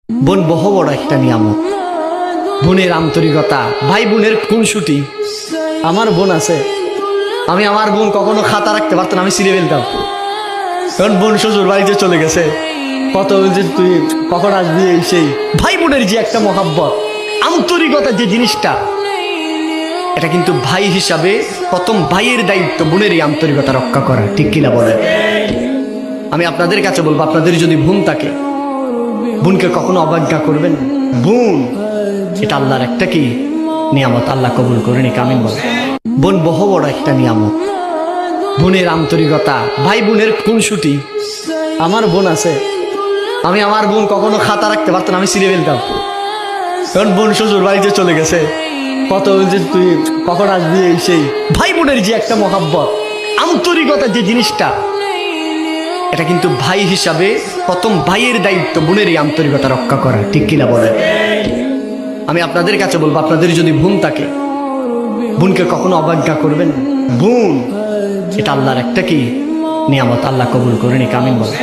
বোন বহু বড় একটা নিয়ামত। বোনের আন্তরিকতা, ভাই বোনের খুনসুটি। আমার বোন আছে, আমি আমার বোন কখনো খাতা রাখতে পারতাম না, আমি ছিঁড়ে ফেলতাম। কারণ বোন শ্বশুর বাড়িতে চলে গেছে, কত যে তুই কখন আসবি, এই সেই। ভাই বোনের যে একটা মহাব্বত, আন্তরিকতা যে জিনিসটা, এটা কিন্তু ভাই হিসাবে প্রথম ভাইয়ের দায়িত্ব বোনের এই আন্তরিকতা রক্ষা করা, ঠিক কিনা বলে? আমি আপনাদের কাছে বলবো, আপনাদের যদি বোন থাকে, বোনকে কখনো অবজ্ঞা করবেন না। বোন এটা আল্লাহর একটা কি নিয়ামত, আল্লাহ কবুল করে নিক, আমিন বলে। বোন বহু বড় একটা নিয়ামত। বোনের আন্তরিকতা, ভাই বোনের খুনসুটি। আমার বোন আছে, আমি আমার বোন কখনো খাতা রাখতে পারতাম না, আমি ছিঁড়ে ফেলতাম। কারণ বোন শ্বশুর বাড়িতে চলে গেছে, কত যে তুই কখন আসবি, এই সেই। ভাই বোনের যে একটা মহাব্বত, আন্তরিকতা যে জিনিসটা, এটা কিন্তু ভাই হিসাবে প্রথম ভাইয়ের দায়িত্ব বোনের এই আন্তরিকতা রক্ষা করা, ঠিক কিনা বলে? আমি আপনাদের কাছে বলবো, আপনাদের যদি বোন থাকে, বোনকে কখনো অবজ্ঞা করবেন না। বোন এটা আল্লাহর একটা কি নিয়ামত, আল্লাহ কবুল করে নিক, আমিন বলে।